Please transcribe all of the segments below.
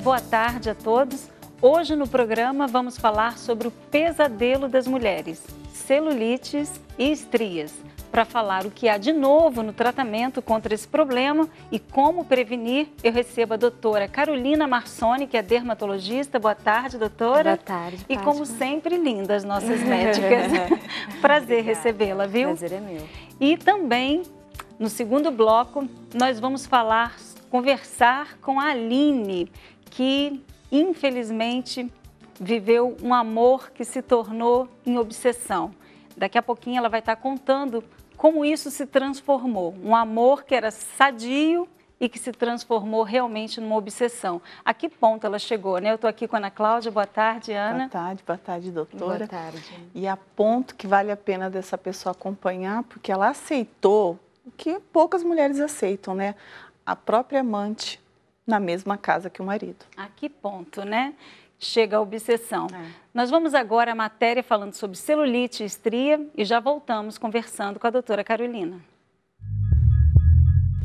boa tarde a todos. Hoje no programa vamos falar sobre o pesadelo das mulheres, celulites e estrias. Para falar o que há de novo no tratamento contra esse problema e como prevenir, eu recebo a doutora Carolina Marsoni, que é dermatologista. Boa tarde, doutora. Boa tarde, E Fátima. como sempre, linda as nossas médicas. Prazer recebê-la, viu? Prazer é meu. E também, no segundo bloco, nós vamos conversar com a Aline, que infelizmente viveu um amor que se tornou em obsessão. Daqui a pouquinho ela vai estar contando como isso se transformou. Um amor que era sadio e que se transformou realmente numa obsessão. A que ponto ela chegou, né? Eu estou aqui com a Ana Cláudia. Boa tarde, Ana. Boa tarde, doutora. Boa tarde. E a ponto que vale a pena dessa pessoa acompanhar, porque ela aceitou o que poucas mulheres aceitam, né? A própria amante na mesma casa que o marido. A que ponto, né? Chega a obsessão. Nós vamos agora à matéria falando sobre celulite e estria e já voltamos conversando com a doutora Carolina.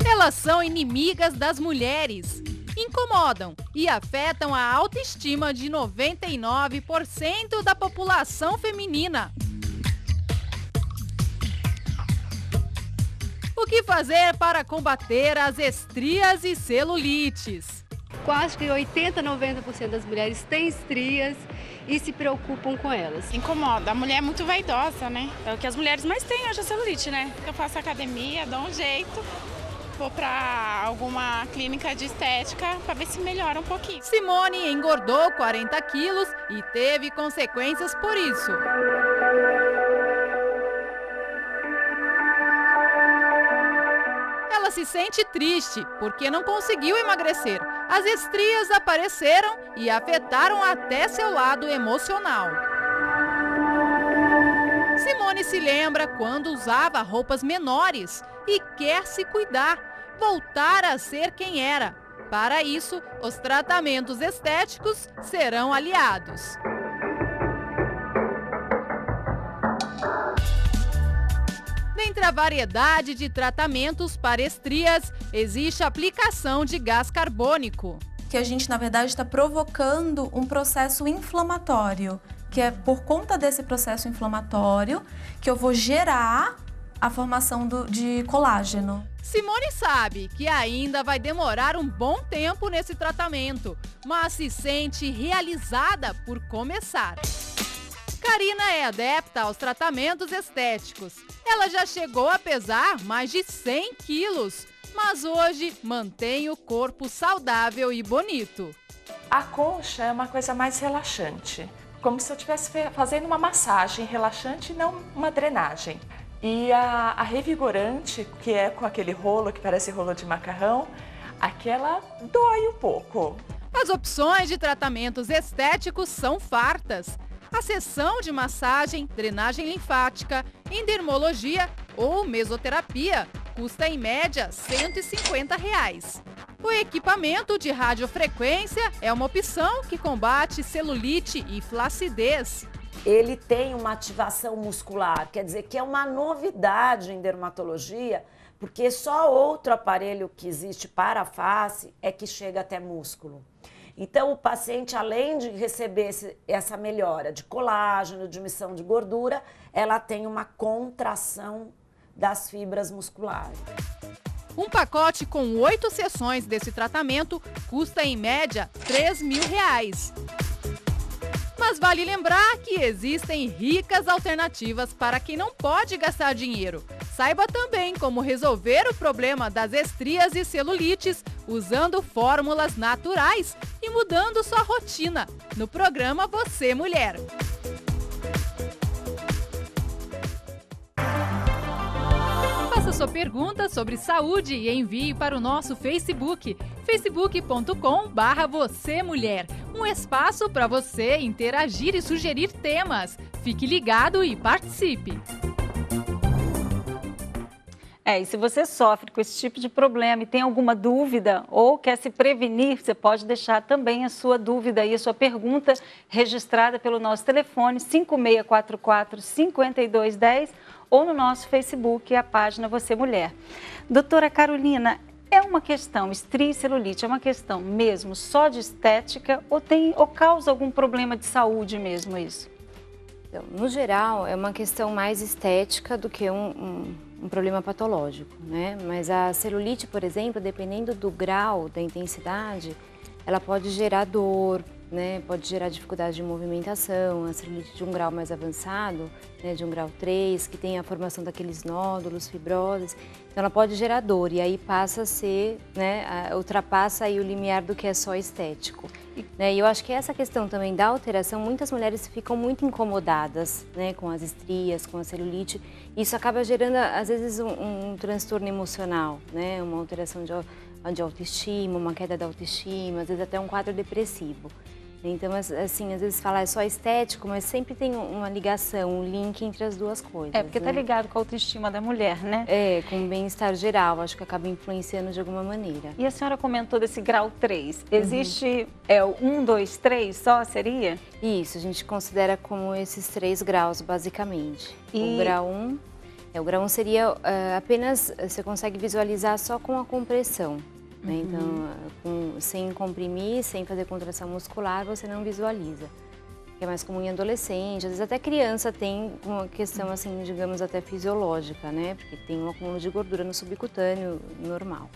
Elas são inimigas das mulheres, incomodam e afetam a autoestima de 99% da população feminina. O que fazer para combater as estrias e celulites? Quase que 80%, 90% das mulheres têm estrias e se preocupam com elas. Incomoda. A mulher é muito vaidosa, né? É o que as mulheres mais têm hoje, a celulite, né? Eu faço academia, dou um jeito, vou para alguma clínica de estética para ver se melhora um pouquinho. Simone engordou 40 quilos e teve consequências por isso. Ela se sente triste porque não conseguiu emagrecer. As estrias apareceram e afetaram até seu lado emocional. Simone se lembra quando usava roupas menores e quer se cuidar, voltar a ser quem era. Para isso, os tratamentos estéticos serão aliados. Dentre a variedade de tratamentos para estrias, existe a aplicação de gás carbônico. Que a gente, na verdade, está provocando um processo inflamatório, que é por conta desse processo inflamatório que eu vou gerar a formação de colágeno. Simone sabe que ainda vai demorar um bom tempo nesse tratamento, mas se sente realizada por começar. Karina é adepta aos tratamentos estéticos. Ela já chegou a pesar mais de 100 quilos, mas hoje mantém o corpo saudável e bonito. A concha é uma coisa mais relaxante, como se eu estivesse fazendo uma massagem relaxante e não uma drenagem. E a revigorante, que é com aquele rolo que parece rolo de macarrão, aquela dói um pouco. As opções de tratamentos estéticos são fartas. A sessão de massagem, drenagem linfática, endermologia ou mesoterapia custa em média R$ 150. O equipamento de radiofrequência é uma opção que combate celulite e flacidez. Ele tem uma ativação muscular, quer dizer que é uma novidade em dermatologia, porque só outro aparelho que existe para a face é que chega até músculo. Então, o paciente, além de receber essa melhora de colágeno, diminuição de gordura, ela tem uma contração das fibras musculares. Um pacote com 8 sessões desse tratamento custa, em média, R$ 3.000. Mas vale lembrar que existem ricas alternativas para quem não pode gastar dinheiro. Saiba também como resolver o problema das estrias e celulites usando fórmulas naturais e mudando sua rotina no programa Você Mulher. Faça sua pergunta sobre saúde e envie para o nosso Facebook, facebook.com/vocêmulher. Um espaço para você interagir e sugerir temas. Fique ligado e participe! E se você sofre com esse tipo de problema e tem alguma dúvida ou quer se prevenir, você pode deixar também a sua dúvida e a sua pergunta registrada pelo nosso telefone 5644-5210 ou no nosso Facebook, a página Você Mulher. Doutora Carolina, É uma questão, estria e celulite, é uma questão mesmo só de estética ou causa algum problema de saúde mesmo isso? Então, no geral, é uma questão mais estética do que um problema patológico, né? Mas a celulite, por exemplo, dependendo do grau, da intensidade, ela pode gerar dor, né? Pode gerar dificuldade de movimentação. A celulite de um grau mais avançado, né? De um grau 3, que tem a formação daqueles nódulos, fibroses, então ela pode gerar dor e aí passa a ser, né? Ultrapassa aí o limiar do que é só estético. Né? E eu acho que essa questão também da alteração, muitas mulheres ficam muito incomodadas, né? Com as estrias, com a celulite. Isso acaba gerando, às vezes, um transtorno emocional, né? Uma alteração de autoestima, uma queda da autoestima, às vezes até um quadro depressivo. Então, assim, às vezes fala é só estético, mas sempre tem uma ligação, um link entre as duas coisas. É, porque né? tá ligado com a autoestima da mulher, né? É, com o bem-estar geral, acho que acaba influenciando de alguma maneira. E a senhora comentou desse grau 3. Existe o 1, 2, 3 só, seria? Isso, a gente considera como esses 3 graus, basicamente. E... O grau 1, o grau 1 seria apenas, você consegue visualizar só com a compressão. Né? Então, sem comprimir, sem fazer contração muscular, você não visualiza. Que é mais comum em adolescente, às vezes até criança tem uma questão assim, digamos, até fisiológica, né? Porque tem um acúmulo de gordura no subcutâneo normal.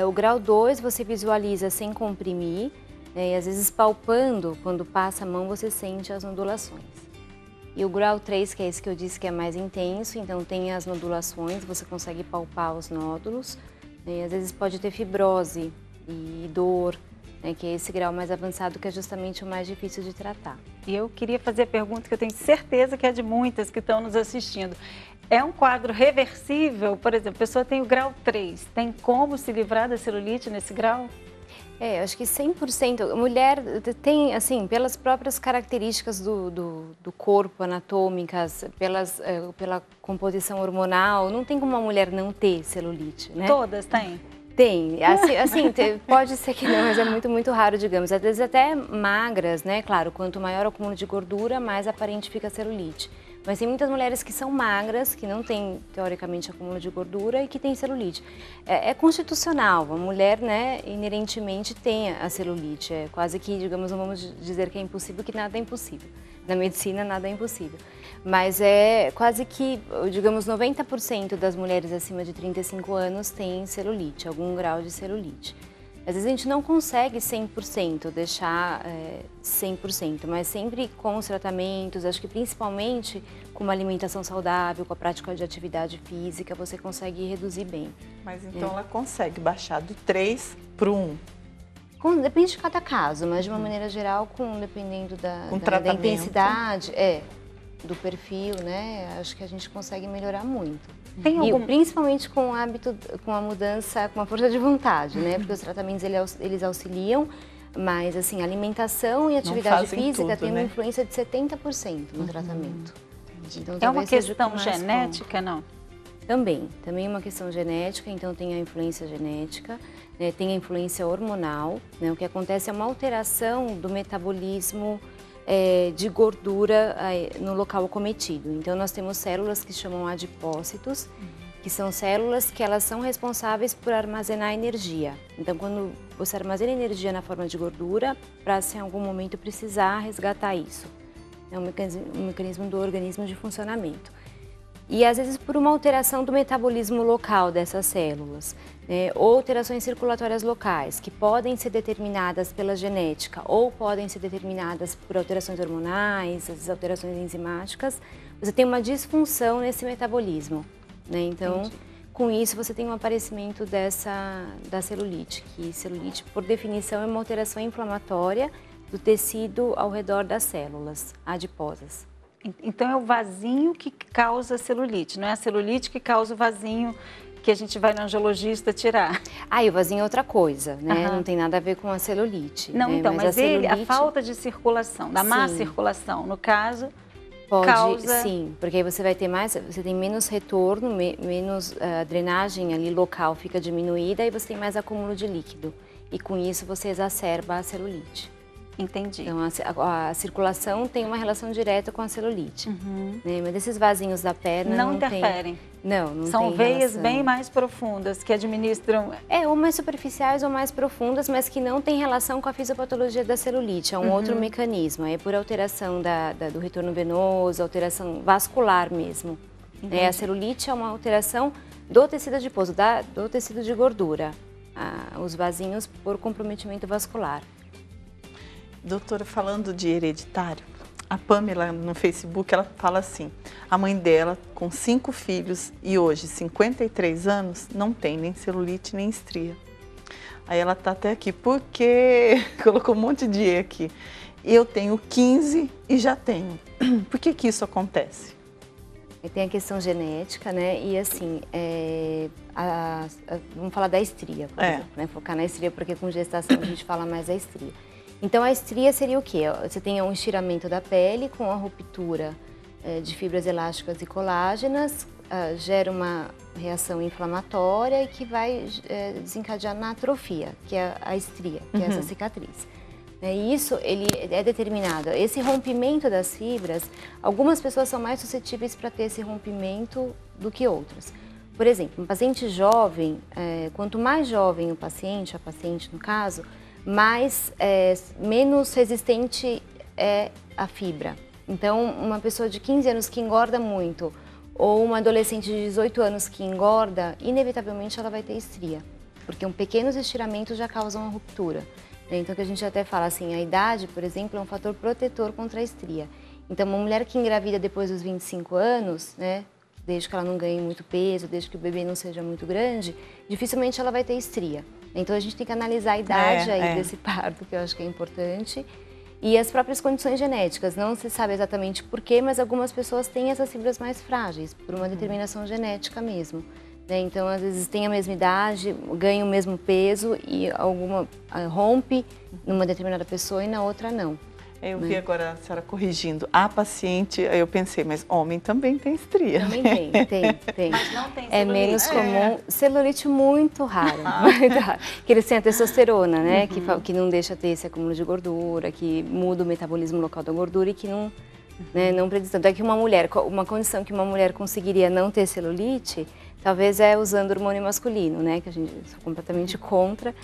O grau 2 você visualiza sem comprimir, né? E às vezes palpando, quando passa a mão, você sente as nodulações. E o grau 3, que é esse que eu disse que é mais intenso, então tem as nodulações, você consegue palpar os nódulos. E às vezes pode ter fibrose e dor, né, que é esse grau mais avançado que é justamente o mais difícil de tratar. E eu queria fazer a pergunta que eu tenho certeza que é de muitas que estão nos assistindo. É um quadro reversível? Por exemplo, a pessoa tem o grau 3, tem como se livrar da celulite nesse grau? Eu acho que 100%. A mulher tem, assim, pelas próprias características do corpo, anatômicas, pela composição hormonal, não tem como uma mulher não ter celulite, né? Todas têm? Tem. Assim, pode ser que não, mas é muito, muito raro, digamos. Às vezes até magras, né? Claro, quanto maior o acúmulo de gordura, mais aparente fica a celulite. Mas tem muitas mulheres que são magras, que não têm, teoricamente, acúmulo de gordura e que têm celulite. É constitucional, a mulher, né, inerentemente tem a celulite. É quase que, digamos, não vamos dizer que é impossível, que nada é impossível. Na medicina, nada é impossível. Mas é quase que, digamos, 90% das mulheres acima de 35 anos têm celulite, algum grau de celulite. Às vezes a gente não consegue 100% deixar 100%, mas sempre com os tratamentos, acho que principalmente com uma alimentação saudável, com a prática de atividade física, você consegue reduzir bem. Mas então ela consegue baixar do 3 para o 1? Depende de cada caso, mas de uma maneira geral, dependendo da intensidade, do perfil, né? Acho que a gente consegue melhorar muito. Principalmente com o hábito, com a mudança, com a força de vontade, né? Porque os tratamentos eles auxiliam, mas assim, alimentação e atividade física tem uma influência de 70% no tratamento. Então, é uma questão genética, não? Também é uma questão genética, então tem a influência genética, né? Tem a influência hormonal, né? O que acontece é uma alteração do metabolismo de gordura no local acometido. Então, nós temos células que chamam adipócitos, que são células que elas são responsáveis por armazenar energia. Então, quando você armazena energia na forma de gordura, para se em algum momento precisar resgatar isso. É um mecanismo do organismo de funcionamento. E às vezes por uma alteração do metabolismo local dessas células, né? Ou alterações circulatórias locais, que podem ser determinadas pela genética ou podem ser determinadas por alterações hormonais, as alterações enzimáticas, você tem uma disfunção nesse metabolismo, né? Então, com isso você tem um aparecimento da celulite, que celulite, por definição, é uma alteração inflamatória do tecido ao redor das células adiposas. Então é o vasinho que causa celulite, não é a celulite que causa o vasinho que a gente vai no angiologista tirar. E o vasinho é outra coisa, né? Não tem nada a ver com a celulite. Não, né? então, mas a falta de circulação, da má circulação, no caso, causa... Sim, porque aí você vai ter você tem menos retorno, menos drenagem ali local fica diminuída e você tem mais acúmulo de líquido. E com isso você exacerba a celulite. Entendi. Então, a circulação tem uma relação direta com a celulite. Né? Mas esses vasinhos da perna não interferem. Não São tem veias relação. bem mais profundas que administram... Ou mais superficiais ou mais profundas, mas que não tem relação com a fisiopatologia da celulite. É um outro mecanismo. É por alteração do retorno venoso, alteração vascular mesmo. A celulite é uma alteração do tecido adiposo, do tecido de gordura. Os vasinhos por comprometimento vascular. Doutora, falando de hereditário, a Pamela no Facebook, ela fala assim, a mãe dela com 5 filhos e hoje 53 anos, não tem nem celulite nem estria. Aí ela tá até aqui, porque colocou um monte de E aqui. Eu tenho 15 e já tenho. Por que isso acontece? Tem a questão genética, né? E assim, vamos falar da estria, por exemplo, né? Focar na estria, porque com gestação a gente fala mais da estria. Então, a estria seria o quê? Você tem um estiramento da pele com a ruptura de fibras elásticas e colágenas, gera uma reação inflamatória e que vai desencadear na atrofia, que é a estria, que é essa cicatriz. E isso ele é determinado. Esse rompimento das fibras, algumas pessoas são mais suscetíveis para ter esse rompimento do que outras. Por exemplo, um paciente jovem, quanto mais jovem o paciente, a paciente no caso, menos resistente é a fibra. Então, uma pessoa de 15 anos que engorda muito ou uma adolescente de 18 anos que engorda, inevitavelmente ela vai ter estria, porque pequenos estiramentos já causam a ruptura. Então, que a gente até fala assim, a idade, por exemplo, é um fator protetor contra a estria. Então, uma mulher que engravida depois dos 25 anos, né, desde que ela não ganhe muito peso, desde que o bebê não seja muito grande, dificilmente ela vai ter estria. Então, a gente tem que analisar a idade desse parto, que eu acho que é importante, e as próprias condições genéticas. Não se sabe exatamente por quê, mas algumas pessoas têm essas fibras mais frágeis, por uma determinação genética mesmo. Então, às vezes, tem a mesma idade, ganha o mesmo peso e alguma rompe numa determinada pessoa e na outra não. Eu vi agora a senhora corrigindo. A paciente, aí eu pensei, mas homem também tem estria. Também tem. Mas não tem celulite. É menos comum. Celulite muito raro. Muito raro. Que eles têm a testosterona, né? Que não deixa ter esse acúmulo de gordura, que muda o metabolismo local da gordura e que não, não prediz tanto. É que uma condição que uma mulher conseguiria não ter celulite, talvez usando hormônio masculino, né? Que a gente é completamente contra,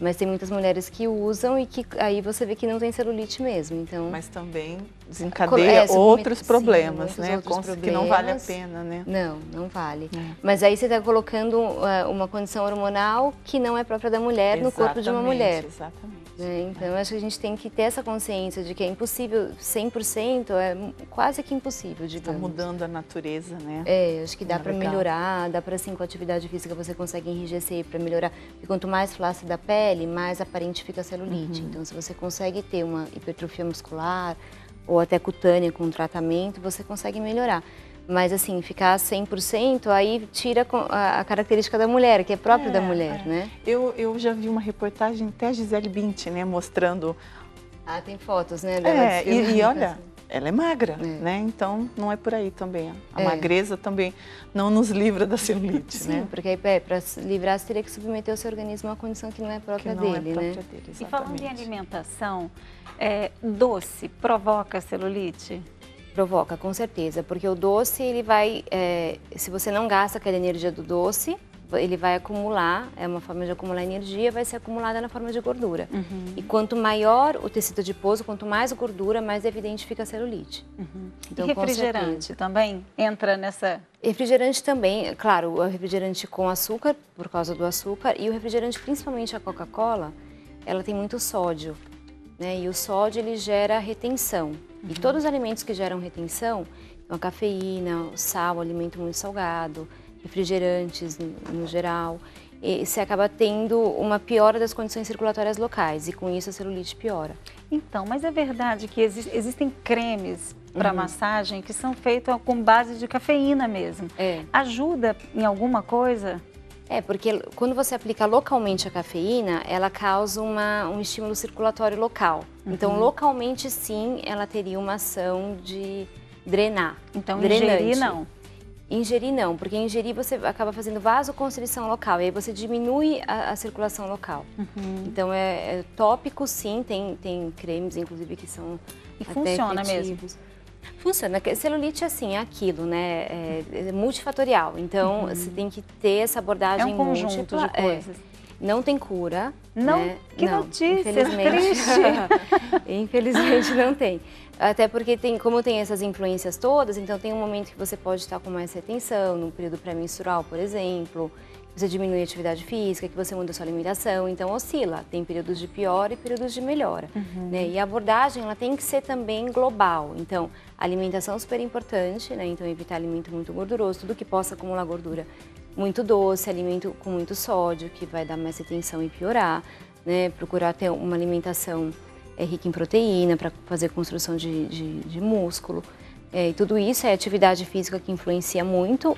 mas tem muitas mulheres que usam e que aí você vê que não tem celulite mesmo, então... Mas também desencadeia outros problemas, né? Outros problemas. Que não vale a pena, né? Não vale. Mas aí você está colocando uma condição hormonal que não é própria da mulher no corpo de uma mulher. Exatamente. Então, acho que a gente tem que ter essa consciência de que é impossível, 100%, é quase que impossível, digamos. Está mudando a natureza, né? Acho que dá para melhorar, dá para sim, com a atividade física você consegue enrijecer para melhorar. E quanto mais flácida a pele, mais aparente fica a celulite. Então, se você consegue ter uma hipertrofia muscular ou até cutânea com tratamento, você consegue melhorar. Mas, assim, ficar 100%, aí tira a característica da mulher, que é própria da mulher, né? Eu já vi uma reportagem até a Gisele Bündchen, né, mostrando... tem fotos, né? Dela e olha, ela é magra, né? Então, não é por aí também. A magreza também não nos livra da celulite, Sim, né? porque para se livrar, você teria que submeter o seu organismo a uma condição que não é própria dele, né? E falando em alimentação, doce provoca celulite? Provoca, com certeza, porque o doce, ele vai, se você não gasta aquela energia do doce, ele vai acumular, é uma forma de acumular energia, vai ser acumulada na forma de gordura. E quanto maior o tecido adiposo, quanto mais gordura, mais evidente fica a celulite. Então, e refrigerante também entra nessa... Refrigerante também, claro, o refrigerante com açúcar, por causa do açúcar, e o refrigerante, principalmente a Coca-Cola, ela tem muito sódio, né? E o sódio, ele gera retenção. E todos os alimentos que geram retenção, então a cafeína, o sal, o alimento muito salgado, refrigerantes no geral, e você acaba tendo uma piora das condições circulatórias locais e com isso a celulite piora. Então, mas é verdade que existem cremes para massagem que são feitos com base de cafeína mesmo. Ajuda em alguma coisa? Porque quando você aplica localmente a cafeína, ela causa um estímulo circulatório local. Então, localmente, sim, ela teria uma ação de drenar. Então, ingerir, não? Ingerir não, porque ingerir você acaba fazendo vasoconstrição local, e aí você diminui a circulação local. Então, tópico sim, tem cremes, inclusive, que são E até funciona efetivos. mesmo? Funciona. Celulite, assim, é aquilo, né? É multifatorial, então você tem que ter essa abordagem É um conjunto múltipla. de coisas. Não tem cura. Não? Né? Que não, notícia infelizmente. triste. Infelizmente não tem. Até porque como tem essas influências todas, então tem um momento que você pode estar com mais retenção, no período pré-menstrual, por exemplo, você diminui a atividade física, que você muda a sua alimentação, então oscila. Tem períodos de piora e períodos de melhora. Né? E a abordagem, ela tem que ser também global. Então, alimentação super importante, né? Então evitar alimento muito gorduroso, tudo que possa acumular gordura. Muito doce, alimento com muito sódio, que vai dar mais retenção e piorar. Né? Procurar ter uma alimentação rica em proteína para fazer construção de músculo. E tudo isso é atividade física que influencia muito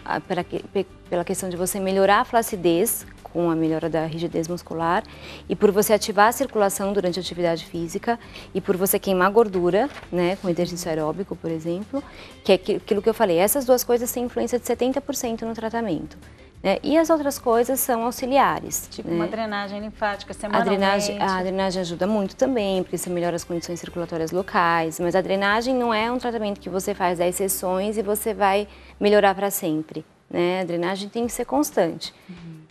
pela questão de você melhorar a flacidez com a melhora da rigidez muscular e por você ativar a circulação durante a atividade física e por você queimar gordura, né, com exercício aeróbico, por exemplo, que é aquilo que eu falei. Essas duas coisas têm influência de 70% no tratamento. Né? E as outras coisas são auxiliares. Tipo, né? uma drenagem linfática semanalmente. A drenagem ajuda muito também, porque você melhora as condições circulatórias locais, mas a drenagem não é um tratamento que você faz 10 sessões e você vai melhorar para sempre. Né? A drenagem tem que ser constante.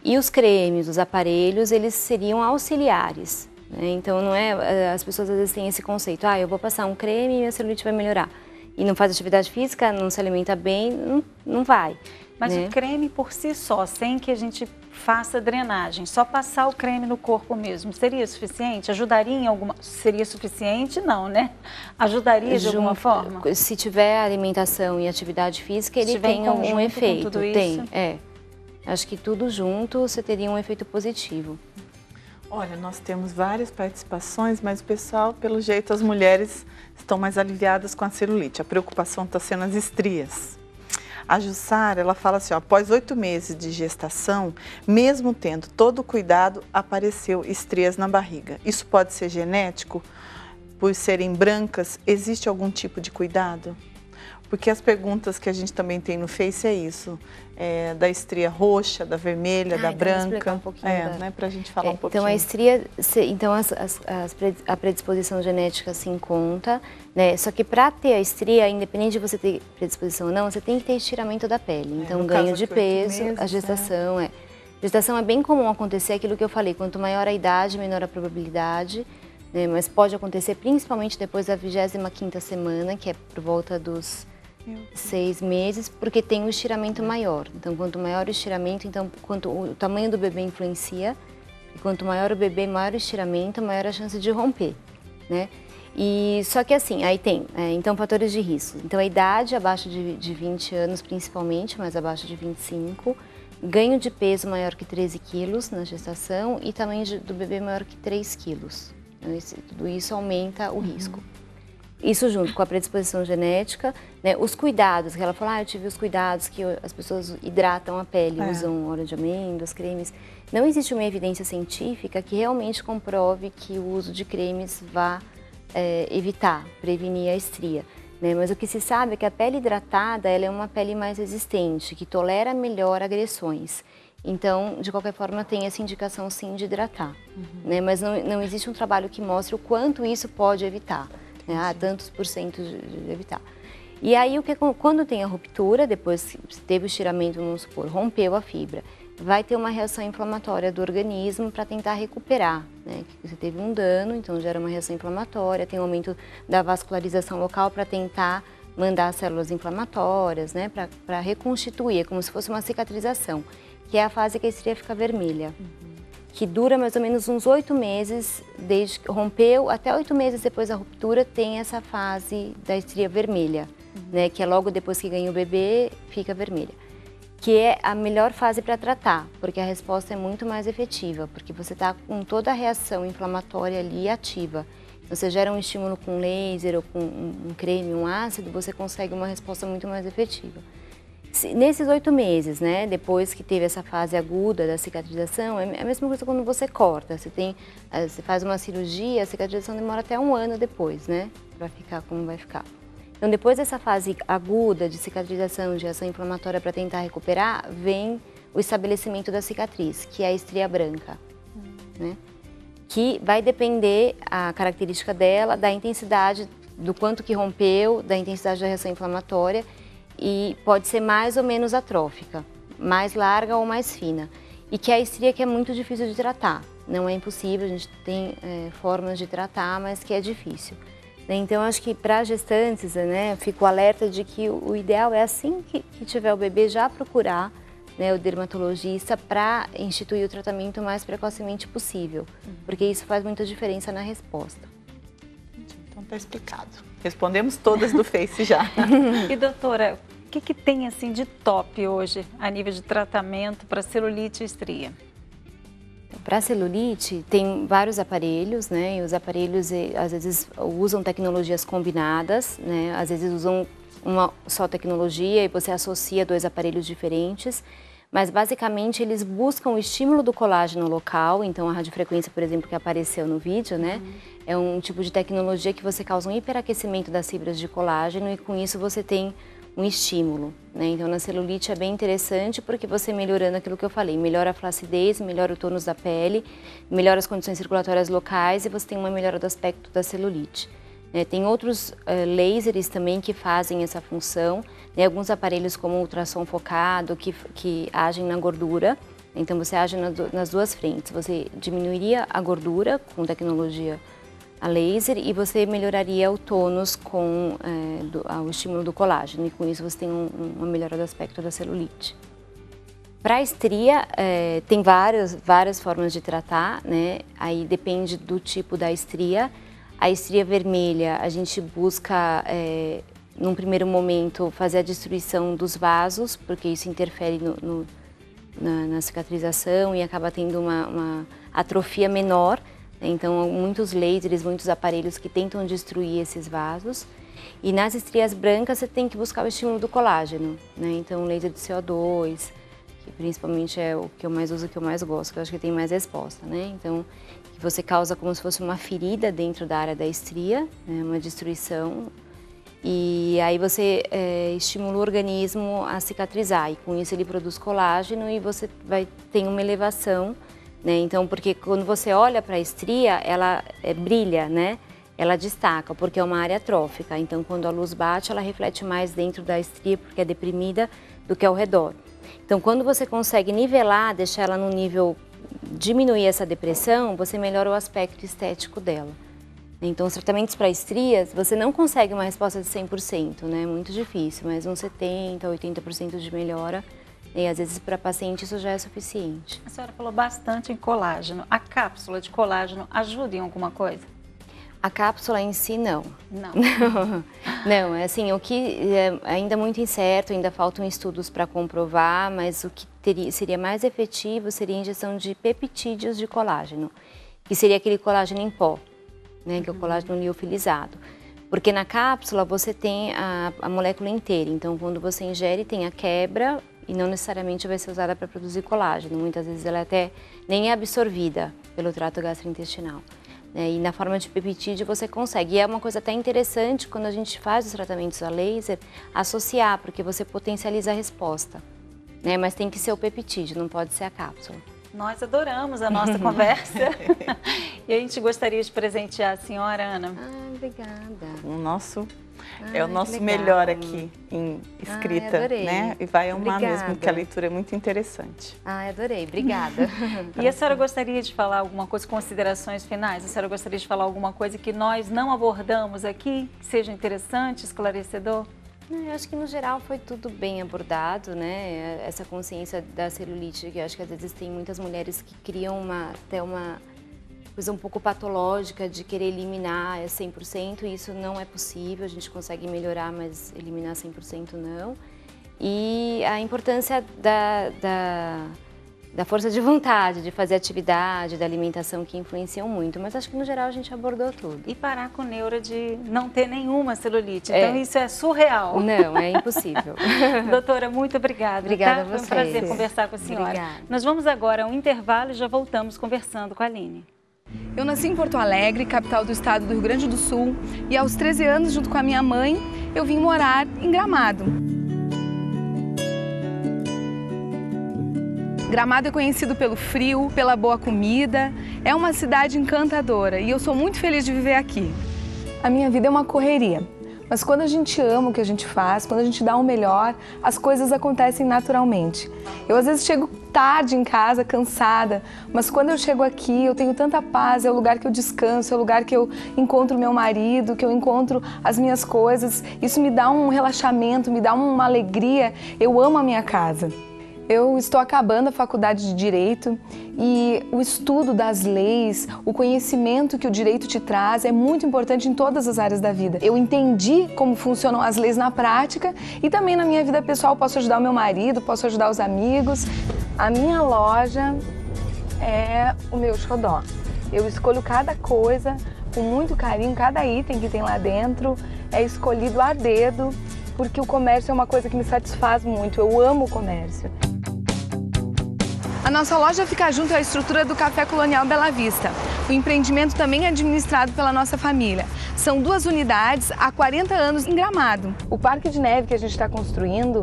E os cremes, os aparelhos, eles seriam auxiliares. Né? Então, não é, as pessoas às vezes têm esse conceito, eu vou passar um creme e minha celulite vai melhorar. E não faz atividade física, não se alimenta bem, não vai. Mas né? o creme por si só, sem que a gente faça drenagem, só passar o creme no corpo mesmo, seria suficiente? Ajudaria em alguma... Seria suficiente? Não, né? Ajudaria de alguma forma? Se tiver alimentação e atividade física, ele tem um efeito. Tudo isso? Tem. Acho que tudo junto você teria um efeito positivo. Olha, nós temos várias participações, mas o pessoal, pelo jeito, as mulheres estão mais aliviadas com a celulite. A preocupação está sendo as estrias. A Jussara, ela fala assim, após 8 meses de gestação, mesmo tendo todo o cuidado, apareceu estrias na barriga. Isso pode ser genético? Por serem brancas, existe algum tipo de cuidado? Porque as perguntas que a gente também tem no Face é isso, da estria roxa, da vermelha, da branca. Um pouquinho né, pra gente falar um pouquinho. Então a estria, a predisposição genética se encontra, né? Só que para ter a estria, independente de você ter predisposição ou não, você tem que ter estiramento da pele. Então ganho de peso, a gestação Gestação é bem comum acontecer aquilo que eu falei, quanto maior a idade, menor a probabilidade. Né? Mas pode acontecer principalmente depois da 25ª semana, que é por volta dos 6 meses, porque tem um estiramento maior. Então, quanto maior o estiramento, quanto o tamanho do bebê influencia, e quanto maior o bebê, maior o estiramento, maior a chance de romper, né? E só que assim, aí tem, então, fatores de risco. Então, a idade abaixo de 20 anos, principalmente, mas abaixo de 25, ganho de peso maior que 13 quilos na gestação e tamanho do bebê maior que 3 quilos. Então, tudo isso aumenta o risco. Isso junto com a predisposição genética, né? Os cuidados, que ela falou, eu tive os cuidados que as pessoas hidratam a pele, usam óleo de amêndoas, cremes. Não existe uma evidência científica que realmente comprove que o uso de cremes vá prevenir a estria. Né? Mas o que se sabe é que a pele hidratada ela é uma pele mais resistente, que tolera melhor agressões. Então, de qualquer forma, tem essa indicação sim de hidratar. Né? Mas não existe um trabalho que mostre o quanto isso pode evitar. Tantos por cento de evitar. E aí, quando tem a ruptura, depois que teve o estiramento, vamos supor, rompeu a fibra, vai ter uma reação inflamatória do organismo para tentar recuperar. Né? Você teve um dano, então gera uma reação inflamatória, tem um aumento da vascularização local para tentar mandar as células inflamatórias, né? Para reconstituir, é como se fosse uma cicatrização, que é a fase que a estria fica vermelha. Que dura mais ou menos uns 8 meses, desde que rompeu, até 8 meses depois da ruptura, tem essa fase da estria vermelha, né? Que é logo depois que ganha o bebê, fica vermelha. Que é a melhor fase para tratar, porque a resposta é muito mais efetiva, porque você está com toda a reação inflamatória ali ativa. Então, você gera um estímulo com laser ou com um creme, um ácido, você consegue uma resposta muito mais efetiva. Nesses 8 meses, né, depois que teve essa fase aguda da cicatrização, é a mesma coisa quando você corta. Você faz uma cirurgia, a cicatrização demora até 1 ano depois, né, para ficar como vai ficar. Então, depois dessa fase aguda de cicatrização, de ação inflamatória para tentar recuperar, vem o estabelecimento da cicatriz, que é a estria branca, né? Que vai depender a característica dela, da intensidade, do quanto que rompeu, da intensidade da reação inflamatória, e pode ser mais ou menos atrófica, mais larga ou mais fina. E que é a estria que é muito difícil de tratar. Não é impossível, a gente tem formas de tratar, mas que é difícil. Então, acho que para gestantes, né, fico alerta de que o ideal é assim que tiver o bebê já procurar, né, o dermatologista para instituir o tratamento o mais precocemente possível, porque isso faz muita diferença na resposta. Então tá explicado. Respondemos todas do Face já. E doutora, o que tem assim de top hoje a nível de tratamento para celulite e estria? Para celulite, tem vários aparelhos, né? E os aparelhos, às vezes, usam tecnologias combinadas, né? Às vezes usam uma só tecnologia e você associa 2 aparelhos diferentes. Mas, basicamente, eles buscam o estímulo do colágeno local. Então, a radiofrequência, por exemplo, que apareceu no vídeo, né? É um tipo de tecnologia que você causa um hiperaquecimento das fibras de colágeno e, com isso, você tem um estímulo, né? Então, na celulite é bem interessante porque você melhorando aquilo que eu falei, melhora a flacidez, melhora o tônus da pele, melhora as condições circulatórias locais e você tem uma melhora do aspecto da celulite. Tem outros lasers também que fazem essa função, né? Alguns aparelhos como ultrassom focado que agem na gordura, então você age nas 2 frentes, você diminuiria a gordura com tecnologia a laser e você melhoraria o tônus com o estímulo do colágeno e com isso você tem uma melhora do aspecto da celulite. Para a estria, tem várias formas de tratar, né? Aí depende do tipo da estria. A estria vermelha, a gente busca, num primeiro momento, fazer a destruição dos vasos, porque isso interfere na cicatrização e acaba tendo uma atrofia menor. Então, muitos lasers, muitos aparelhos que tentam destruir esses vasos. E nas estrias brancas, você tem que buscar o estímulo do colágeno, né? Então, laser de CO2, que principalmente é o que eu mais uso, o que eu mais gosto, que eu acho que tem mais resposta, né? Então, que você causa como se fosse uma ferida dentro da área da estria, né? Uma destruição. E aí você estimula o organismo a cicatrizar. E com isso ele produz colágeno e você tem uma elevação, né? Então, porque quando você olha para a estria, ela brilha, né? Ela destaca, porque é uma área atrófica. Então, quando a luz bate, ela reflete mais dentro da estria, porque é deprimida, do que ao redor. Então, quando você consegue nivelar, deixar ela no nível, diminuir essa depressão, você melhora o aspecto estético dela. Então, os tratamentos para estrias, você não consegue uma resposta de 100%, né? É muito difícil, mas uns 70%, 80% de melhora. E às vezes para paciente isso já é suficiente. A senhora falou bastante em colágeno. A cápsula de colágeno ajuda em alguma coisa? A cápsula em si, não. Não. Não, é assim, o que é ainda muito incerto, ainda faltam estudos para comprovar, mas o que seria mais efetivo seria a injeção de peptídeos de colágeno, que seria aquele colágeno em pó, né, que é o colágeno liofilizado. Porque na cápsula você tem a molécula inteira, então quando você ingere tem a quebra e não necessariamente vai ser usada para produzir colágeno. Muitas vezes ela até nem é absorvida pelo trato gastrointestinal. E na forma de peptídeo você consegue. E é uma coisa até interessante quando a gente faz os tratamentos a laser, associar, porque você potencializa a resposta. Mas tem que ser o peptídeo, não pode ser a cápsula. Nós adoramos a nossa conversa e a gente gostaria de presentear a senhora, Ana. Obrigada. É o nosso melhor aqui em escrita, né? E vai amar mesmo, porque a leitura é muito interessante. Adorei, obrigada. E a senhora gostaria de falar alguma coisa, considerações finais? A senhora gostaria de falar alguma coisa que nós não abordamos aqui, que seja interessante, esclarecedor? Eu acho que no geral foi tudo bem abordado, né? Essa consciência da celulite, que eu acho que às vezes tem muitas mulheres que criam até uma coisa um pouco patológica de querer eliminar 100%, e isso não é possível, a gente consegue melhorar, mas eliminar 100% não. E a importância da força de vontade, de fazer atividade, da alimentação, que influenciam muito, mas acho que no geral a gente abordou tudo. E parar com neura de não ter nenhuma celulite, então isso é surreal. Não, é impossível. Doutora, muito obrigada. Obrigada a você. Foi um prazer conversar com a senhora. Obrigada. Nós vamos agora a um intervalo e já voltamos conversando com a Aline. Eu nasci em Porto Alegre, capital do estado do Rio Grande do Sul, e aos 13 anos, junto com a minha mãe, eu vim morar em Gramado. Gramado é conhecido pelo frio, pela boa comida, é uma cidade encantadora e eu sou muito feliz de viver aqui. A minha vida é uma correria, mas quando a gente ama o que a gente faz, quando a gente dá o melhor, as coisas acontecem naturalmente. Eu às vezes chego tarde em casa, cansada, mas quando eu chego aqui eu tenho tanta paz, é o lugar que eu descanso, é o lugar que eu encontro meu marido, que eu encontro as minhas coisas, isso me dá um relaxamento, me dá uma alegria, eu amo a minha casa. Eu estou acabando a faculdade de Direito e o estudo das leis, o conhecimento que o direito te traz é muito importante em todas as áreas da vida. Eu entendi como funcionam as leis na prática e também na minha vida pessoal posso ajudar o meu marido, posso ajudar os amigos. A minha loja é o meu xodó. Eu escolho cada coisa com muito carinho, cada item que tem lá dentro é escolhido a dedo, porque o comércio é uma coisa que me satisfaz muito, eu amo o comércio. A nossa loja fica junto à estrutura do Café Colonial Bela Vista. O empreendimento também é administrado pela nossa família. São 2 unidades há 40 anos em Gramado. O parque de neve que a gente está construindo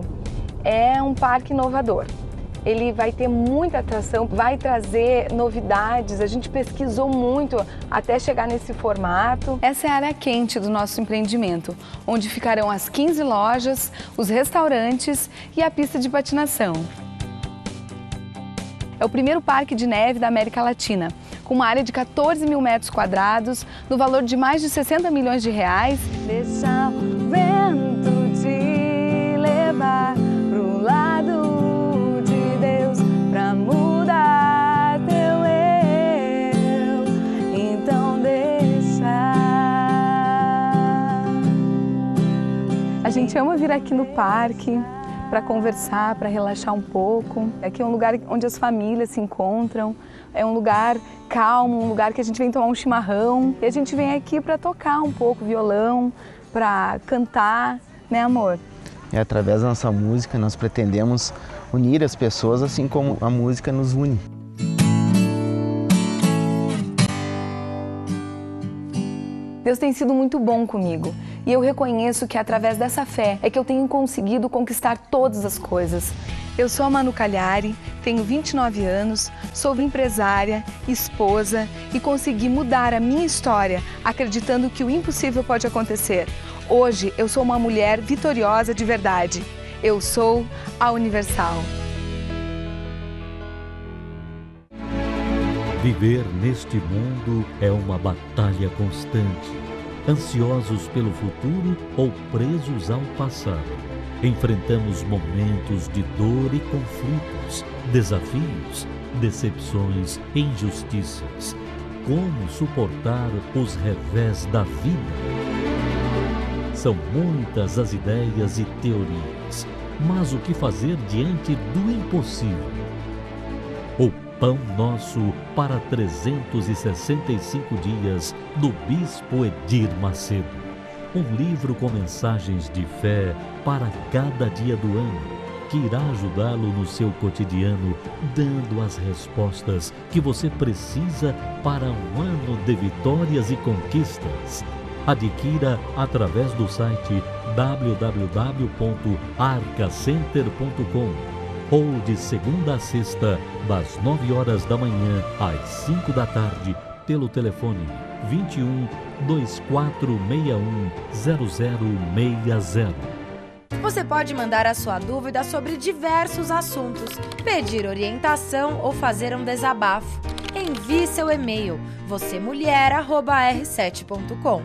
é um parque inovador. Ele vai ter muita atração, vai trazer novidades, a gente pesquisou muito até chegar nesse formato. Essa é a área quente do nosso empreendimento, onde ficarão as 15 lojas, os restaurantes e a pista de patinação. É o primeiro parque de neve da América Latina, com uma área de 14 mil metros quadrados, no valor de mais de 60 milhões de reais. Deixa o vento te levar pro lado de Deus, pra mudar teu eu, então deixa. A gente ama vir aqui no parque para conversar, para relaxar um pouco. Aqui é um lugar onde as famílias se encontram, é um lugar calmo, um lugar que a gente vem tomar um chimarrão. E a gente vem aqui para tocar um pouco violão, para cantar, né, amor? E através da nossa música nós pretendemos unir as pessoas assim como a música nos une. Deus tem sido muito bom comigo e eu reconheço que através dessa fé é que eu tenho conseguido conquistar todas as coisas. Eu sou a Manu Cagliari, tenho 29 anos, sou empresária, esposa e consegui mudar a minha história acreditando que o impossível pode acontecer. Hoje eu sou uma mulher vitoriosa de verdade. Eu sou a Universal. Viver neste mundo é uma batalha constante. Ansiosos pelo futuro ou presos ao passado. Enfrentamos momentos de dor e conflitos, desafios, decepções e injustiças. Como suportar os revés da vida? São muitas as ideias e teorias, mas o que fazer diante do impossível? O Pão Nosso para 365 dias, do Bispo Edir Macedo. Um livro com mensagens de fé para cada dia do ano, que irá ajudá-lo no seu cotidiano, dando as respostas que você precisa para um ano de vitórias e conquistas. Adquira através do site www.arcacenter.com ou de segunda a sexta, das 9 horas da manhã às 5 da tarde, pelo telefone 21 2461 0060. Você pode mandar a sua dúvida sobre diversos assuntos, pedir orientação ou fazer um desabafo. Envie seu e-mail vocemulher@r7.com.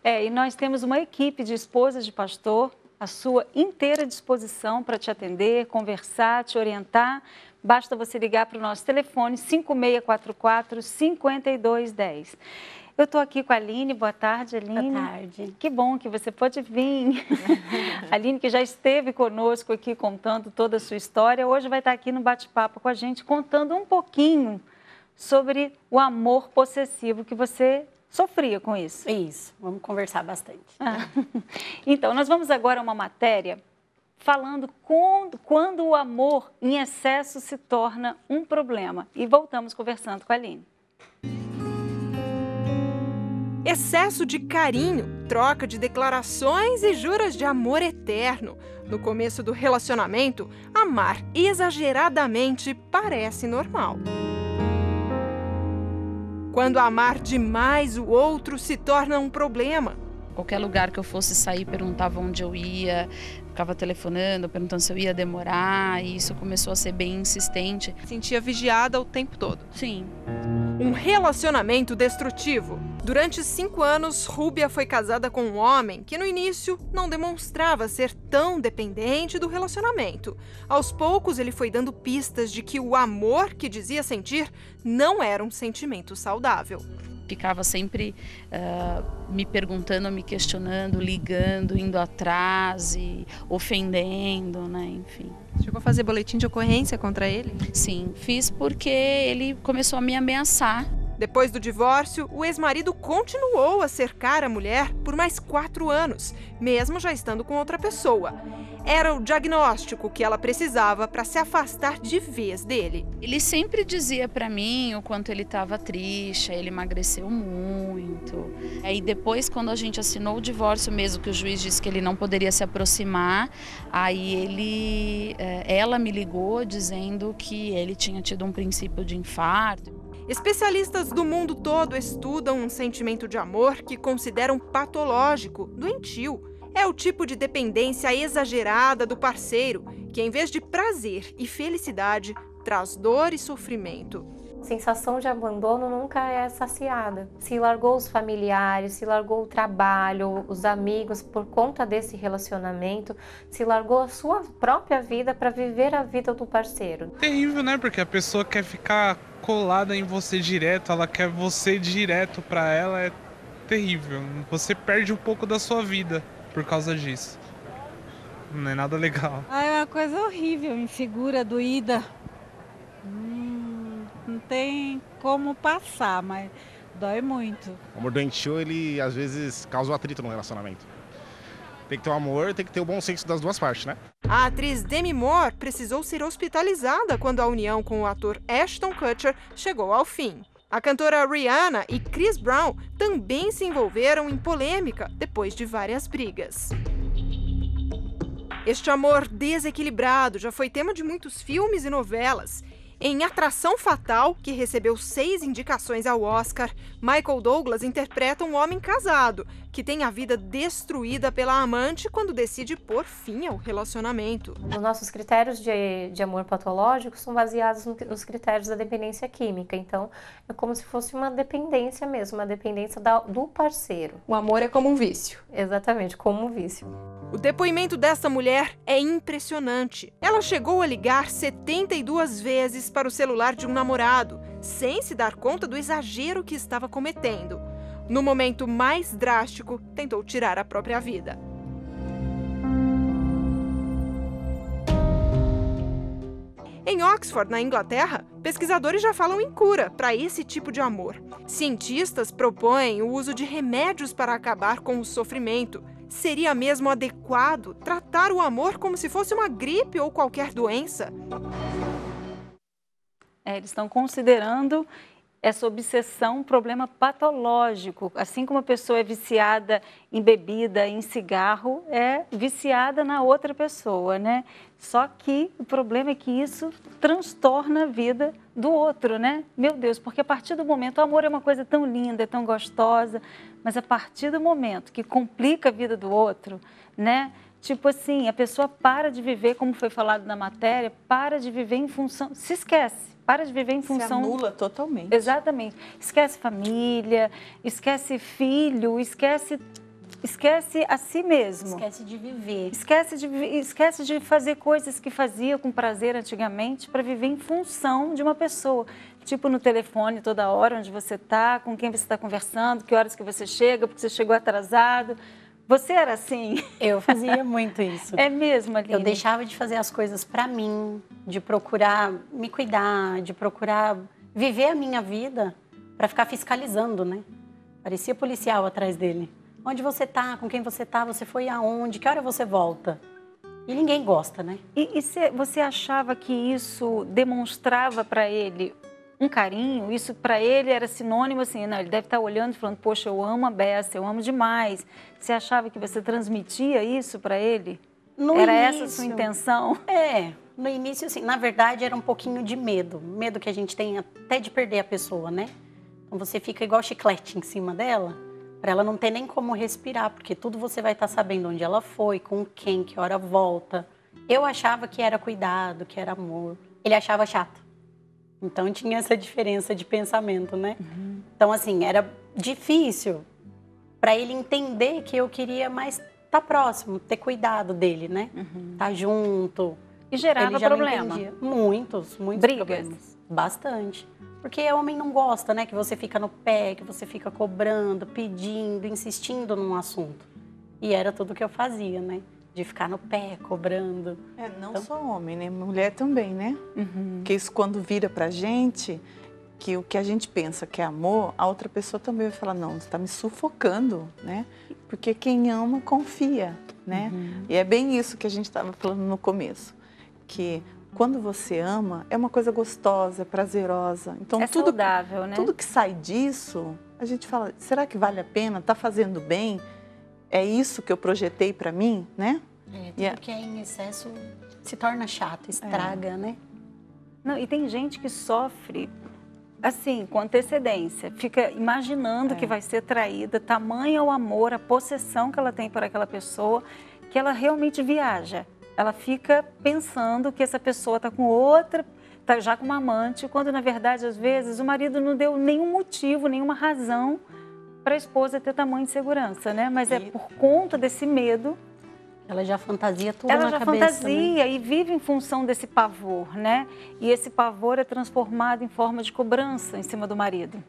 E nós temos uma equipe de esposas de pastor à sua inteira disposição para te atender, conversar, te orientar. Basta você ligar para o nosso telefone 5644-5210. Eu estou aqui com a Aline. Boa tarde, Aline. Boa tarde. Que bom que você pôde vir. A Aline, que já esteve conosco aqui contando toda a sua história, hoje vai estar aqui no bate-papo com a gente, contando um pouquinho sobre o amor possessivo que você sofria com isso. Isso, vamos conversar bastante. Então, nós vamos agora a uma matéria falando quando o amor em excesso se torna um problema. E voltamos conversando com a Aline. Excesso de carinho, troca de declarações e juras de amor eterno. No começo do relacionamento, amar exageradamente parece normal. Quando amar demais o outro se torna um problema. Qualquer lugar que eu fosse sair, perguntava onde eu ia, ficava telefonando, perguntando se eu ia demorar, e isso começou a ser bem insistente. Sentia vigiada o tempo todo. Sim. Um relacionamento destrutivo. Durante 5 anos, Rúbia foi casada com um homem que no início não demonstrava ser tão dependente do relacionamento. Aos poucos, ele foi dando pistas de que o amor que dizia sentir não era um sentimento saudável. Ficava sempre me perguntando, me questionando, ligando, indo atrás e ofendendo, né? Enfim. Chegou a fazer boletim de ocorrência contra ele? Sim, fiz porque ele começou a me ameaçar. Depois do divórcio, o ex-marido continuou a cercar a mulher por mais 4 anos, mesmo já estando com outra pessoa. Era o diagnóstico que ela precisava para se afastar de vez dele. Ele sempre dizia para mim o quanto ele estava triste, ele emagreceu muito. Aí depois, quando a gente assinou o divórcio mesmo, que o juiz disse que ele não poderia se aproximar, aí ela me ligou dizendo que ele tinha tido um princípio de infarto. Especialistas do mundo todo estudam um sentimento de amor que consideram patológico, doentio. É o tipo de dependência exagerada do parceiro, que em vez de prazer e felicidade, traz dor e sofrimento. A sensação de abandono nunca é saciada. Se largou os familiares, se largou o trabalho, os amigos por conta desse relacionamento, se largou a sua própria vida para viver a vida do parceiro. Terrível, né? Porque a pessoa quer ficar colada em você direto, ela quer você direto para ela, é terrível. Você perde um pouco da sua vida por causa disso. Não é nada legal. É uma coisa horrível, insegura, doída. Não tem como passar, mas dói muito. O amor doentio, ele às vezes causa um atrito no relacionamento. Tem que ter o amor, tem que ter o bom senso das duas partes, né? A atriz Demi Moore precisou ser hospitalizada quando a união com o ator Ashton Kutcher chegou ao fim. A cantora Rihanna e Chris Brown também se envolveram em polêmica depois de várias brigas. Este amor desequilibrado já foi tema de muitos filmes e novelas. Em Atração Fatal, que recebeu 6 indicações ao Oscar, Michael Douglas interpreta um homem casado que tem a vida destruída pela amante quando decide pôr fim ao relacionamento. Os nossos critérios de amor patológico são baseados nos critérios da dependência química. Então, é como se fosse uma dependência mesmo, uma dependência do parceiro. O amor é como um vício. Exatamente, como um vício. O depoimento dessa mulher é impressionante. Ela chegou a ligar 72 vezes para o celular de um namorado, sem se dar conta do exagero que estava cometendo. No momento mais drástico, tentou tirar a própria vida. Em Oxford, na Inglaterra, pesquisadores já falam em cura para esse tipo de amor. Cientistas propõem o uso de remédios para acabar com o sofrimento. Seria mesmo adequado tratar o amor como se fosse uma gripe ou qualquer doença? Eles estão considerando essa obsessão um problema patológico. Assim como a pessoa é viciada em bebida, em cigarro, é viciada na outra pessoa, né? Só que o problema é que isso transtorna a vida do outro, né? Meu Deus, porque a partir do momento, o amor é uma coisa tão linda, é tão gostosa, mas a partir do momento que complica a vida do outro, né? Tipo assim, a pessoa para de viver, como foi falado na matéria, para de viver em função, se esquece. Para de viver em função... Se anula totalmente. Exatamente. Esquece família, esquece filho, esquece a si mesmo. Esquece de viver. Esquece de fazer coisas que fazia com prazer antigamente para viver em função de uma pessoa. Tipo no telefone toda hora, onde você está, com quem você está conversando, que horas que você chega, porque você chegou atrasado. Você era assim? Eu fazia muito isso. É mesmo, Aline? Eu deixava de fazer as coisas para mim, de procurar me cuidar, de procurar viver a minha vida para ficar fiscalizando, né? Parecia policial atrás dele. Onde você tá? Com quem você tá? Você foi aonde? Que hora você volta? E ninguém gosta, né? E você achava que isso demonstrava para ele um carinho, isso para ele era sinônimo assim, não, ele deve estar olhando e falando, poxa, eu amo a Bessa, eu amo demais. Você achava que você transmitia isso para ele? Era essa a sua intenção? No início, assim, na verdade, era um pouquinho de medo. Medo que a gente tem até de perder a pessoa, né? Então, você fica igual chiclete em cima dela, para ela não ter nem como respirar, porque tudo você vai estar sabendo onde ela foi, com quem, que hora volta. Eu achava que era cuidado, que era amor. Ele achava chato. Então, tinha essa diferença de pensamento, né? Então, assim, era difícil para ele entender que eu queria mais estar próximo, ter cuidado dele, né? Estar junto. E gerava problema? Muitos brigas? Problemas. Bastante. Porque o homem não gosta, né? Que você fica no pé, que você fica cobrando, pedindo, insistindo num assunto. E era tudo que eu fazia, né? De ficar no pé, cobrando. Não então, só homem, né? Mulher também, né? Porque isso quando vira pra gente, que o que a gente pensa que é amor, a outra pessoa também vai falar, não, você tá me sufocando, né? Porque quem ama, confia, né? E é bem isso que a gente estava falando no começo. Que quando você ama, é uma coisa gostosa, prazerosa. Então, tudo saudável, né? Tudo que sai disso, a gente fala, será que vale a pena? Tá fazendo bem? É isso que eu projetei para mim, né? Tudo que é em excesso se torna chato, estraga, né? Não, e tem gente que sofre, assim, com antecedência. Fica imaginando que vai ser traída, tamanho o amor, a possessão que ela tem por aquela pessoa, que ela realmente viaja. Ela fica pensando que essa pessoa está com outra, está já com uma amante, quando na verdade, às vezes, o marido não deu nenhum motivo, nenhuma razão para a esposa ter tamanho de segurança, né? Mas é por conta desse medo. Ela já fantasia tudo na cabeça. Ela já fantasia, né? E vive em função desse pavor, né? E esse pavor é transformado em forma de cobrança em cima do marido.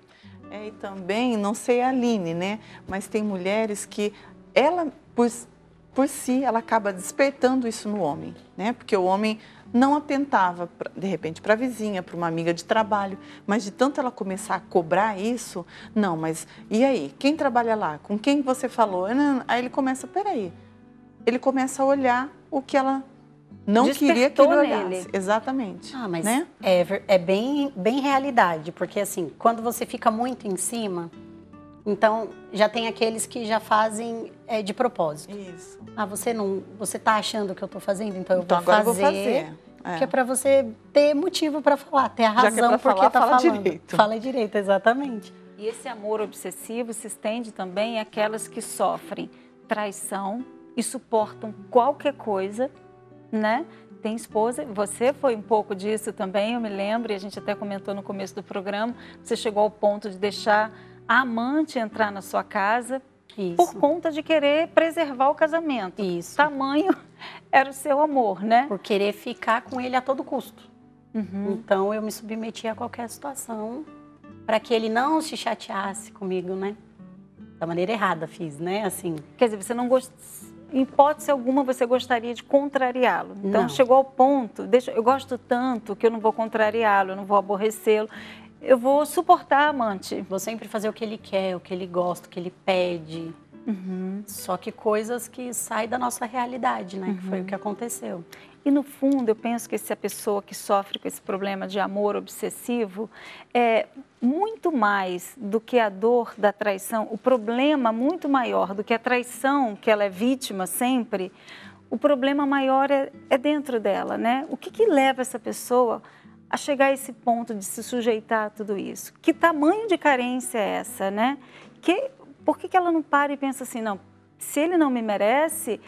E também, não sei a Aline, né? Mas tem mulheres que ela, por si, ela acaba despertando isso no homem, né? Porque o homem não atentava, de repente, para a vizinha, para uma amiga de trabalho, mas de tanto ela começar a cobrar isso, não, mas e aí? Quem trabalha lá? Com quem você falou? Aí ele começa, peraí, ele começa a olhar o que ela não queria que ele olhasse. Nele. Exatamente. Mas né? é bem realidade, porque assim, quando você fica muito em cima, então já tem aqueles que já fazem de propósito. Isso. Você tá achando que eu tô fazendo, então eu vou fazer. Que é para você ter motivo para falar, ter a razão porque tá falando. Direito. Fala direito, exatamente. E esse amor obsessivo se estende também àquelas que sofrem traição e suportam qualquer coisa, né? Tem esposa, você foi um pouco disso também, eu me lembro, e a gente até comentou no começo do programa, você chegou ao ponto de deixar a amante entrar na sua casa por conta de querer preservar o casamento. Isso. Tamanho era o seu amor, né? Por querer ficar com ele a todo custo. Então, eu me submeti a qualquer situação para que ele não se chateasse comigo, né? Da maneira errada fiz, né? Assim. Quer dizer, você não em hipótese alguma, você gostaria de contrariá-lo. Então, não. Chegou ao ponto, eu gosto tanto que eu não vou contrariá-lo, eu não vou aborrecê-lo. Eu vou suportar a amante. Vou sempre fazer o que ele quer, o que ele gosta, o que ele pede. Só que coisas que saem da nossa realidade, né? Que foi o que aconteceu. E no fundo, eu penso que essa pessoa que sofre com esse problema de amor obsessivo, é muito mais do que a dor da traição, o problema muito maior do que a traição, que ela é vítima sempre, o problema maior é dentro dela, né? O que leva essa pessoa a chegar a esse ponto de se sujeitar a tudo isso? Que tamanho de carência é essa, né? Por que ela não para e pensa assim, não, se ele não me merece,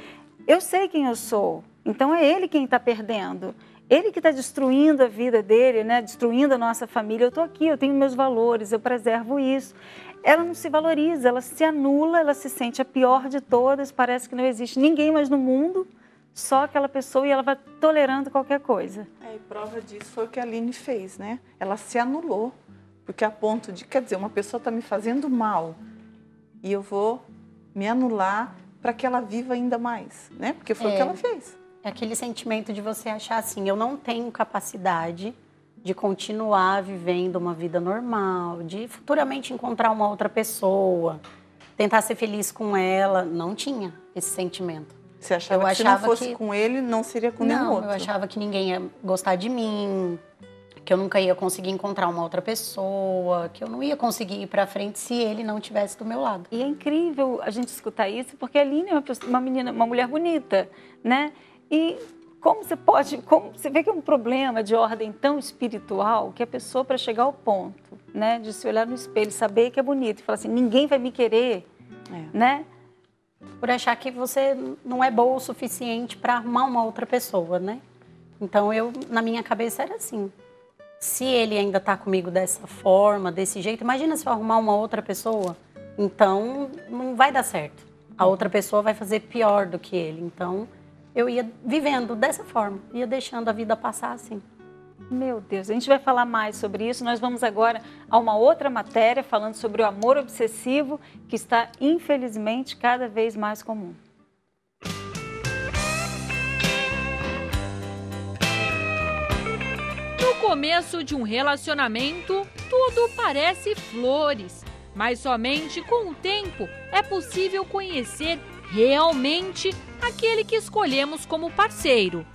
eu sei quem eu sou, então é ele quem está perdendo. Ele que está destruindo a vida dele, né? Destruindo a nossa família. Eu estou aqui, eu tenho meus valores, eu preservo isso. Ela não se valoriza, ela se anula, ela se sente a pior de todas, parece que não existe ninguém mais no mundo, só aquela pessoa, e ela vai tolerando qualquer coisa. E prova disso foi o que a Aline fez, né? Ela se anulou, porque a ponto de, quer dizer, uma pessoa está me fazendo mal e eu vou me anular para que ela viva ainda mais, né? Porque foi o que ela fez. É aquele sentimento de você achar assim, eu não tenho capacidade de continuar vivendo uma vida normal, de futuramente encontrar uma outra pessoa, tentar ser feliz com ela. Não tinha esse sentimento. Você achava que se não fosse com ele, não seria com nenhum outro? Eu achava que ninguém ia gostar de mim, que eu nunca ia conseguir encontrar uma outra pessoa, que eu não ia conseguir ir para frente se ele não estivesse do meu lado. E é incrível a gente escutar isso, porque a Aline é uma menina, uma mulher bonita, né? E como você vê que é um problema de ordem tão espiritual que a pessoa, para chegar ao ponto, né, de se olhar no espelho, saber que é bonito e falar assim, ninguém vai me querer, né? Por achar que você não é boa o suficiente para arrumar uma outra pessoa, né? Então, na minha cabeça era assim, se ele ainda está comigo dessa forma, desse jeito, imagina se eu arrumar uma outra pessoa, então não vai dar certo. A outra pessoa vai fazer pior do que ele, então eu ia vivendo dessa forma, ia deixando a vida passar assim. Meu Deus, a gente vai falar mais sobre isso. Nós vamos agora a uma outra matéria falando sobre o amor obsessivo, que está, infelizmente, cada vez mais comum. No começo de um relacionamento, tudo parece flores, mas somente com o tempo é possível conhecer realmente aquele que escolhemos como parceiro.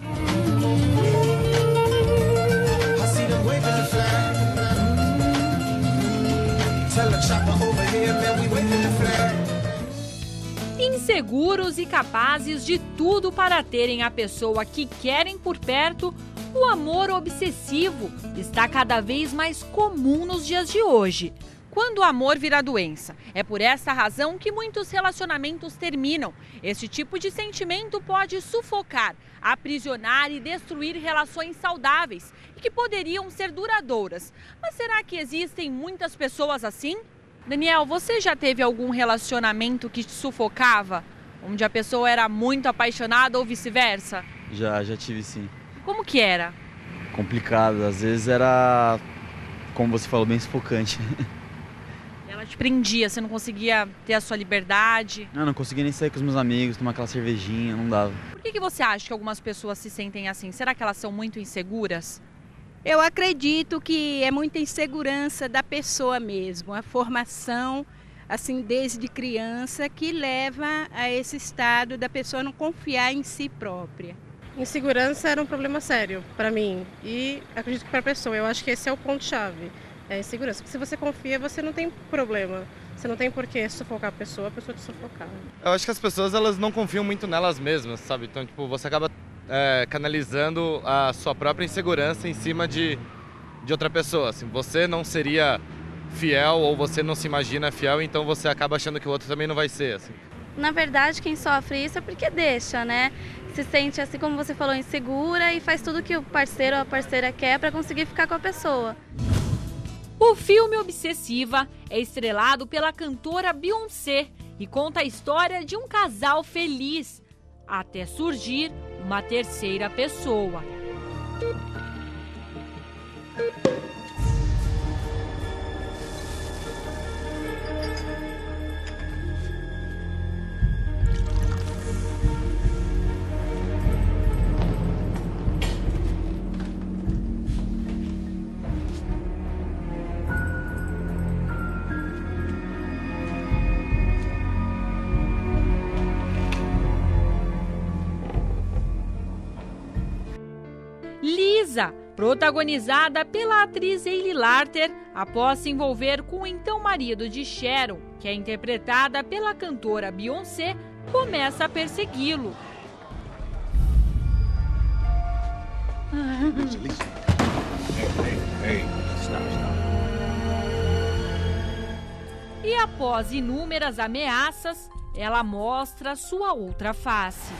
Inseguros e capazes de tudo para terem a pessoa que querem por perto, o amor obsessivo está cada vez mais comum nos dias de hoje. Quando o amor vira doença, é por essa razão que muitos relacionamentos terminam. Esse tipo de sentimento pode sufocar, aprisionar e destruir relações saudáveis e que poderiam ser duradouras. Mas será que existem muitas pessoas assim? Daniel, você já teve algum relacionamento que te sufocava? Onde a pessoa era muito apaixonada ou vice-versa? Já tive sim. Como que era? Complicado, às vezes era, como você falou, bem sufocante. Ela te prendia, você não conseguia ter a sua liberdade? Não conseguia nem sair com os meus amigos, tomar aquela cervejinha, não dava. Por que você acha que algumas pessoas se sentem assim? Será que elas são muito inseguras? Eu acredito que é muita insegurança da pessoa mesmo, a formação, assim, desde criança, que leva a esse estado da pessoa não confiar em si própria. Insegurança era um problema sério para mim e acredito que para a pessoa. Eu acho que esse é o ponto-chave, é a insegurança. Porque se você confia, você não tem problema. Você não tem por que sufocar a pessoa te sufocar. Eu acho que as pessoas elas não confiam muito nelas mesmas, sabe? Então, tipo, você acaba canalizando a sua própria insegurança em cima de outra pessoa. Assim, você não seria fiel ou você não se imagina fiel, então você acaba achando que o outro também não vai ser. Assim. Na verdade, quem sofre isso é porque deixa, né? Se sente, assim como você falou, insegura e faz tudo que o parceiro ou a parceira quer para conseguir ficar com a pessoa. O filme Obsessiva é estrelado pela cantora Beyoncé e conta a história de um casal feliz, até surgir uma terceira pessoa. Lisa, protagonizada pela atriz Hailey Larter, após se envolver com o então marido de Sharon, que é interpretada pela cantora Beyoncé, começa a persegui-lo. E após inúmeras ameaças, ela mostra sua outra face.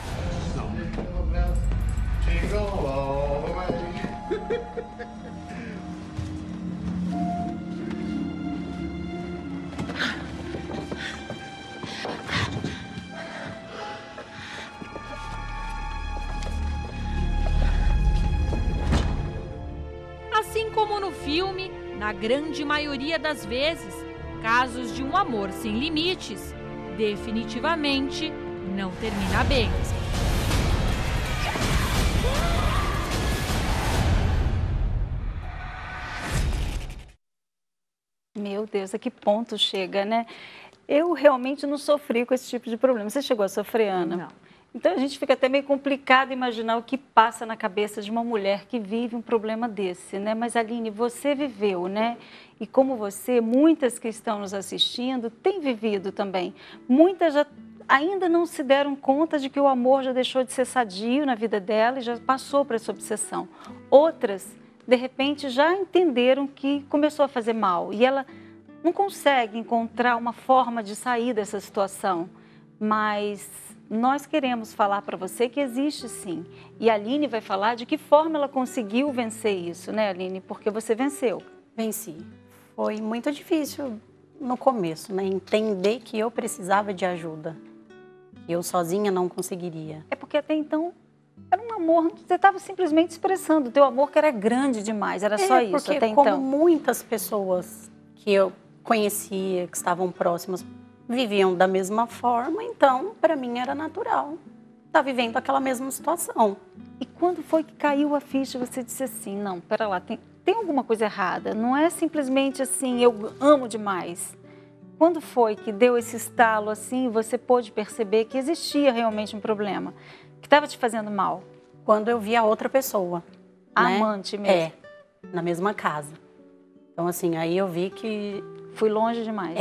Assim como no filme, na grande maioria das vezes, casos de um amor sem limites definitivamente não termina bem. Meu Deus, a que ponto chega, né? Eu realmente não sofri com esse tipo de problema. Você chegou a sofrer, Ana? Não. Então a gente fica até meio complicado imaginar o que passa na cabeça de uma mulher que vive um problema desse, né? Mas Aline, você viveu, né? E como você, muitas que estão nos assistindo têm vivido também. Muitas já ainda não se deram conta de que o amor já deixou de ser sadio na vida dela e já passou para essa obsessão. Outras, de repente, já entenderam que começou a fazer mal e ela não consegue encontrar uma forma de sair dessa situação, mas nós queremos falar para você que existe sim. E a Aline vai falar de que forma ela conseguiu vencer isso, né, Aline? Porque você venceu. Venci. Foi muito difícil no começo, né? Entender que eu precisava de ajuda. Que eu sozinha não conseguiria. É porque até então era um amor, você estava simplesmente expressando o teu amor que era grande demais, era só isso porque até então. Como muitas pessoas que eu conhecia, que estavam próximas, viviam da mesma forma, então, para mim era natural estar vivendo aquela mesma situação. E quando foi que caiu a ficha, você disse assim, não, pera lá, tem alguma coisa errada, não é simplesmente assim, eu amo demais. Quando foi que deu esse estalo assim, você pôde perceber que existia realmente um problema, que estava te fazendo mal? Quando eu vi a outra pessoa. A né? amante mesmo? Na mesma casa. Então, assim, aí eu vi que... Fui longe demais.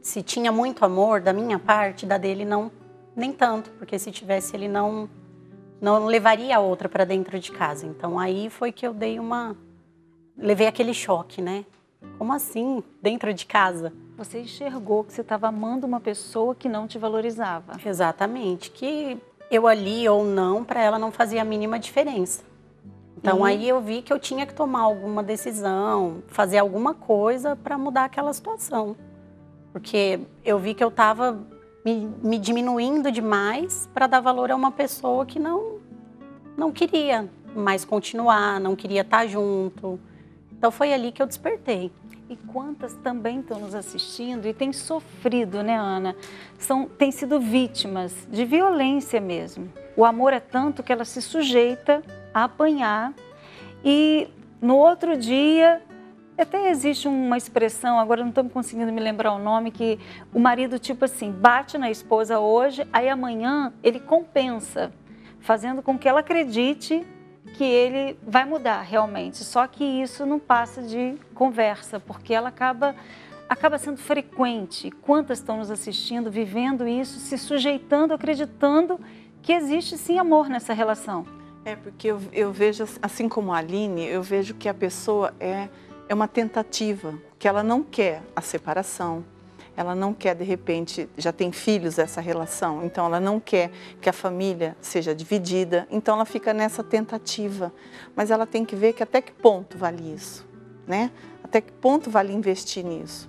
Se tinha muito amor da minha parte, da dele não, nem tanto, porque se tivesse ele não levaria a outra para dentro de casa. Então aí foi que eu levei aquele choque, né? Como assim, dentro de casa? Você enxergou que você estava amando uma pessoa que não te valorizava. Exatamente, que eu ali ou não, para ela não fazia a mínima diferença. Então aí eu vi que eu tinha que tomar alguma decisão, fazer alguma coisa para mudar aquela situação. Porque eu vi que eu estava me diminuindo demais para dar valor a uma pessoa que não queria mais continuar, não queria estar junto. Então foi ali que eu despertei. E quantas também estão nos assistindo e têm sofrido, né, Ana? Têm sido vítimas de violência mesmo. O amor é tanto que ela se sujeita a apanhar e no outro dia... Até existe uma expressão, agora não estou conseguindo me lembrar o nome, que o marido, tipo assim, bate na esposa hoje, aí amanhã ele compensa, fazendo com que ela acredite que ele vai mudar realmente. Só que isso não passa de conversa, porque ela acaba sendo frequente. Quantas estão nos assistindo, vivendo isso, se sujeitando, acreditando que existe sim amor nessa relação? Porque eu vejo, assim como a Aline, eu vejo que a pessoa é uma tentativa, que ela não quer a separação, ela não quer, de repente, já tem filhos essa relação, então ela não quer que a família seja dividida, então ela fica nessa tentativa. Mas ela tem que ver que até que ponto vale isso, né? Até que ponto vale investir nisso?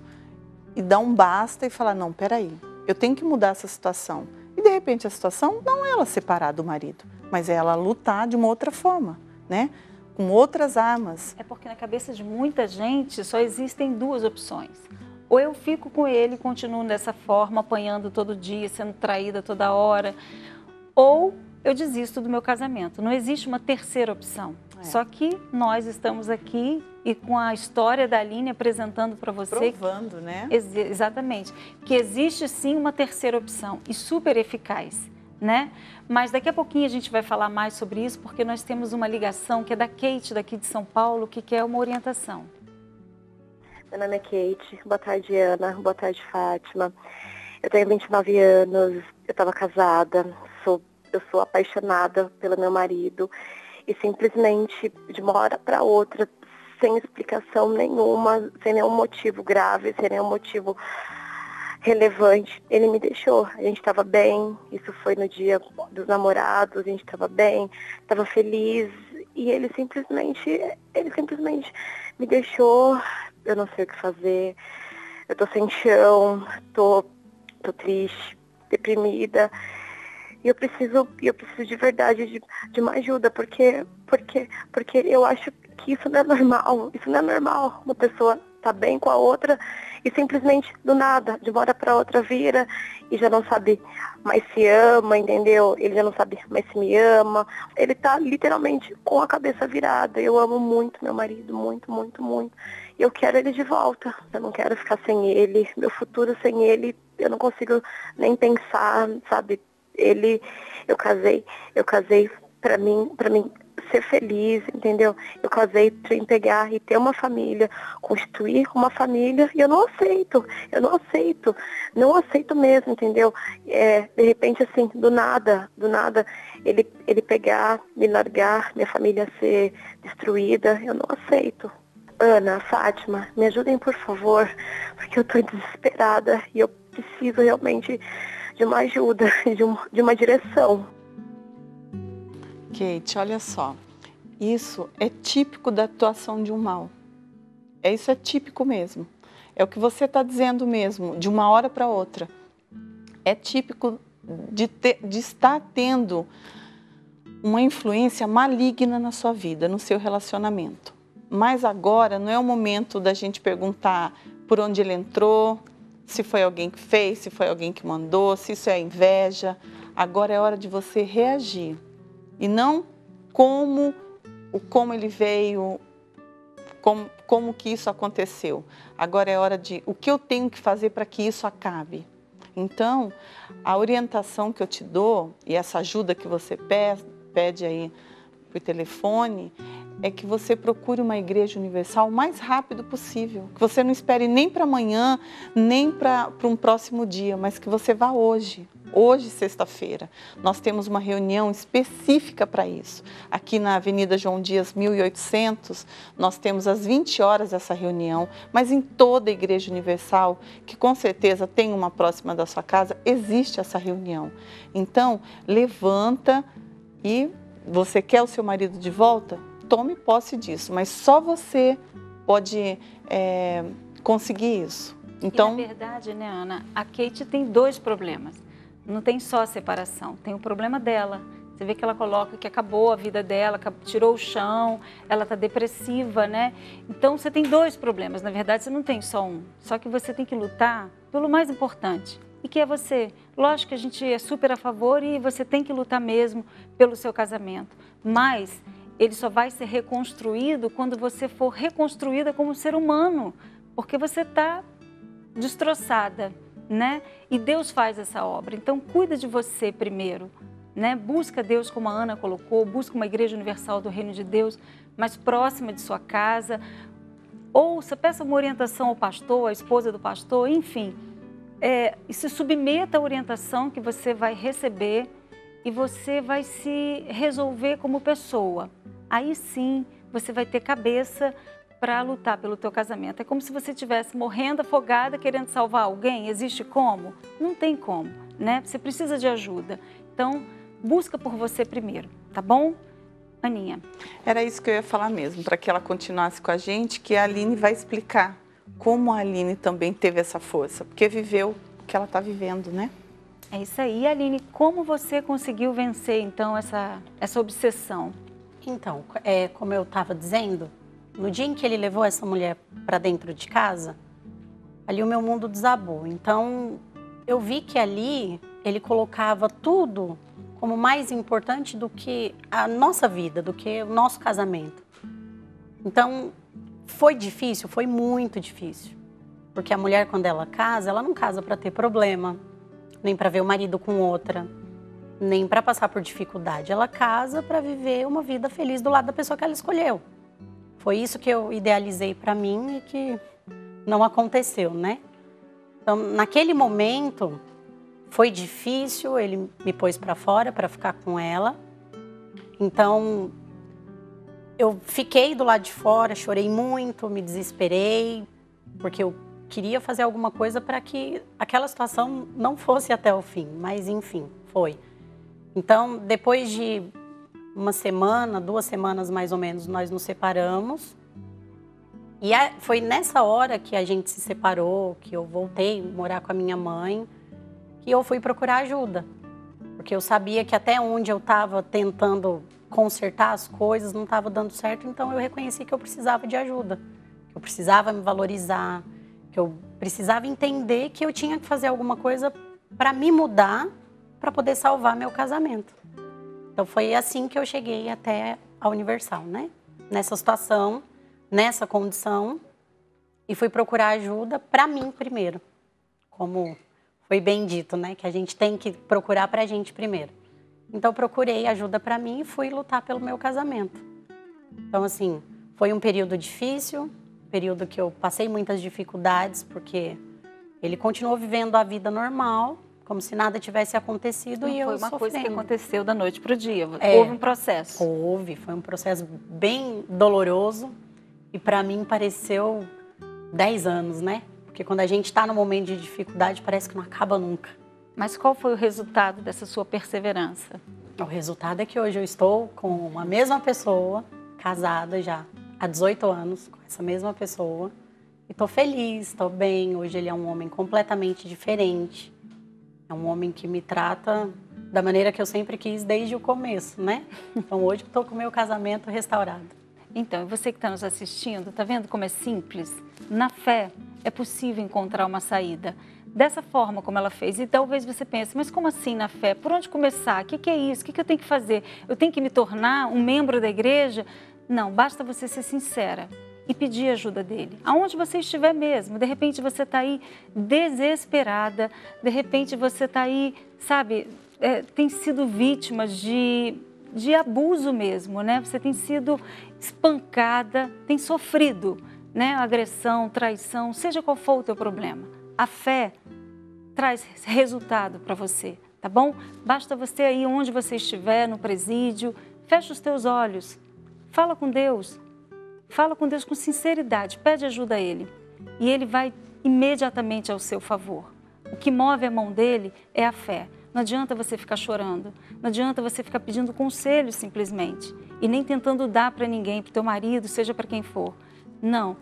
E dar um basta e falar, não, peraí, eu tenho que mudar essa situação. E de repente a situação não é ela separar do marido, mas é ela lutar de uma outra forma, né? Com outras armas. É porque na cabeça de muita gente só existem duas opções. Ou eu fico com ele e continuo dessa forma, apanhando todo dia, sendo traída toda hora, ou eu desisto do meu casamento. Não existe uma terceira opção. Só que nós estamos aqui e com a história da Aline apresentando para você... Provando, né? Exatamente. Que existe sim uma terceira opção e super eficaz, né? Mas daqui a pouquinho a gente vai falar mais sobre isso, porque nós temos uma ligação que é da Kate, daqui de São Paulo, que quer uma orientação. Meu nome é Kate. Boa tarde, Ana. Boa tarde, Fátima. Eu tenho 29 anos, eu estava casada, eu sou apaixonada pelo meu marido e simplesmente, de uma hora para outra, sem explicação nenhuma, sem nenhum motivo grave, sem nenhum motivo relevante, ele me deixou. A gente estava bem, isso foi no dia dos namorados, a gente estava bem, estava feliz, e ele simplesmente me deixou. Eu não sei o que fazer, eu tô sem chão, tô triste, deprimida, e eu preciso de verdade de uma ajuda, porque eu acho que isso não é normal, uma pessoa tá bem com a outra e simplesmente do nada, de uma hora para outra vira e já não sabe mais se ama, entendeu? Ele já não sabe mais se me ama. Ele tá literalmente com a cabeça virada. Eu amo muito meu marido, muito, muito, muito. E eu quero ele de volta. Eu não quero ficar sem ele. Meu futuro sem ele, eu não consigo nem pensar, sabe? Eu casei para mim ser feliz, entendeu? Eu casei para pegar e ter uma família, constituir uma família, e eu não aceito mesmo, entendeu? De repente, assim, do nada, ele pegar, me largar, minha família ser destruída, eu não aceito. Ana, Fátima, me ajudem, por favor, porque eu tô desesperada e eu preciso realmente de uma ajuda, de uma direção. Kate, olha só, isso é típico da atuação de um mal. Isso é típico mesmo. É o que você está dizendo mesmo, de uma hora para outra. É típico de estar tendo uma influência maligna na sua vida, no seu relacionamento. Mas agora não é o momento da gente perguntar por onde ele entrou, se foi alguém que fez, se foi alguém que mandou, se isso é inveja. Agora é hora de você reagir. E não como ele veio, como que isso aconteceu. Agora é hora de o que eu tenho que fazer para que isso acabe. Então, a orientação que eu te dou e essa ajuda que você pede aí por telefone é que você procure uma igreja universal o mais rápido possível. Que você não espere nem para amanhã, nem para um próximo dia, mas que você vá hoje. Hoje, sexta-feira, nós temos uma reunião específica para isso. Aqui na Avenida João Dias, 1800, nós temos às 20 horas essa reunião, mas em toda a Igreja Universal, que com certeza tem uma próxima da sua casa, existe essa reunião. Então, levanta e você quer o seu marido de volta? Tome posse disso, mas só você pode conseguir isso. Então, e na verdade, né, Ana, a Kate tem dois problemas. Não tem só a separação, tem o problema dela. Você vê que ela coloca que acabou a vida dela, tirou o chão, ela está depressiva, né? Então você tem dois problemas, na verdade você não tem só um. Só que você tem que lutar pelo mais importante, e que é você. Lógico que a gente é super a favor e você tem que lutar mesmo pelo seu casamento. Mas ele só vai ser reconstruído quando você for reconstruída como ser humano, porque você está destroçada, né? E Deus faz essa obra. Então, cuida de você primeiro, né? Busca Deus, como a Ana colocou, busca uma igreja universal do Reino de Deus, mais próxima de sua casa. Ouça, peça uma orientação ao pastor, à esposa do pastor, enfim. E se submeta à orientação que você vai receber e você vai se resolver como pessoa. Aí sim, você vai ter cabeça para lutar pelo teu casamento. É como se você estivesse morrendo afogada, querendo salvar alguém. Existe como? Não tem como, né? Você precisa de ajuda. Então, busca por você primeiro, tá bom? Aninha. Era isso que eu ia falar mesmo, para que ela continuasse com a gente, que a Aline vai explicar como a Aline também teve essa força, porque viveu o que ela está vivendo, né? É isso aí. Aline, como você conseguiu vencer, então, essa obsessão? Então, como eu estava dizendo, no dia em que ele levou essa mulher para dentro de casa, ali o meu mundo desabou. Então, eu vi que ali ele colocava tudo como mais importante do que a nossa vida, do que o nosso casamento. Então, foi difícil, foi muito difícil. Porque a mulher, quando ela casa, ela não casa para ter problema, nem para ver o marido com outra, nem para passar por dificuldade. Ela casa para viver uma vida feliz do lado da pessoa que ela escolheu. Foi isso que eu idealizei para mim e que não aconteceu, né? Então, naquele momento, foi difícil, ele me pôs para fora para ficar com ela. Então, eu fiquei do lado de fora, chorei muito, me desesperei, porque eu queria fazer alguma coisa para que aquela situação não fosse até o fim, mas enfim, foi. Então, depois de uma semana, 2 semanas mais ou menos, nós nos separamos. E foi nessa hora que a gente se separou, que eu voltei a morar com a minha mãe, que eu fui procurar ajuda. Porque eu sabia que até onde eu estava tentando consertar as coisas não estava dando certo, então eu reconheci que eu precisava de ajuda. Que eu precisava me valorizar, que eu precisava entender que eu tinha que fazer alguma coisa para me mudar, para poder salvar meu casamento. Então, foi assim que eu cheguei até a Universal, né? Nessa situação, nessa condição, e fui procurar ajuda para mim primeiro, como foi bem dito, né? Que a gente tem que procurar pra gente primeiro. Então, procurei ajuda pra mim e fui lutar pelo meu casamento. Então, assim, foi um período difícil, período que eu passei muitas dificuldades, porque ele continuou vivendo a vida normal, como se nada tivesse acontecido, e eu foi uma sofrendo. coisa que aconteceu da noite para o dia. É, houve um processo. Foi um processo bem doloroso e para mim pareceu 10 anos, né? Porque quando a gente está no momento de dificuldade, parece que não acaba nunca. Mas qual foi o resultado dessa sua perseverança? O resultado é que hoje eu estou com a mesma pessoa, casada já há 18 anos, com essa mesma pessoa. E estou feliz, estou bem. Hoje ele é um homem completamente diferente. É um homem que me trata da maneira que eu sempre quis desde o começo, né? Então hoje eu estou com o meu casamento restaurado. Então, e você que está nos assistindo, está vendo como é simples? Na fé é possível encontrar uma saída. Dessa forma como ela fez. E talvez você pense, mas como assim na fé? Por onde começar? O que é isso? O que eu tenho que fazer? Eu tenho que me tornar um membro da igreja? Não, basta você ser sincera e pedir ajuda dele. Aonde você estiver mesmo. De repente você está aí desesperada, de repente você está aí, sabe, tem sido vítima de abuso mesmo, né? Você tem sido espancada, tem sofrido, né? Agressão, traição, seja qual for o teu problema. A fé traz resultado para você, tá bom? Basta você aí onde você estiver, no presídio, fecha os teus olhos, fala com Deus. Fala com Deus com sinceridade, pede ajuda a Ele e Ele vai imediatamente ao seu favor. O que move a mão dele é a fé. Não adianta você ficar chorando, não adianta você ficar pedindo conselho simplesmente e nem tentando dar para ninguém, para o teu marido, seja para quem for. Não,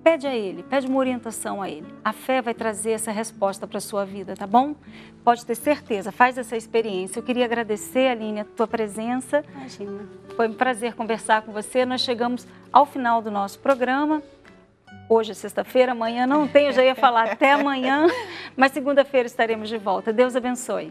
pede a Ele, pede uma orientação a Ele. A fé vai trazer essa resposta para a sua vida, tá bom? Pode ter certeza, faz essa experiência. Eu queria agradecer, Aline, a tua presença. Imagina. Foi um prazer conversar com você. Nós chegamos ao final do nosso programa. Hoje é sexta-feira, amanhã não tem, eu já ia falar até amanhã, mas segunda-feira estaremos de volta. Deus abençoe.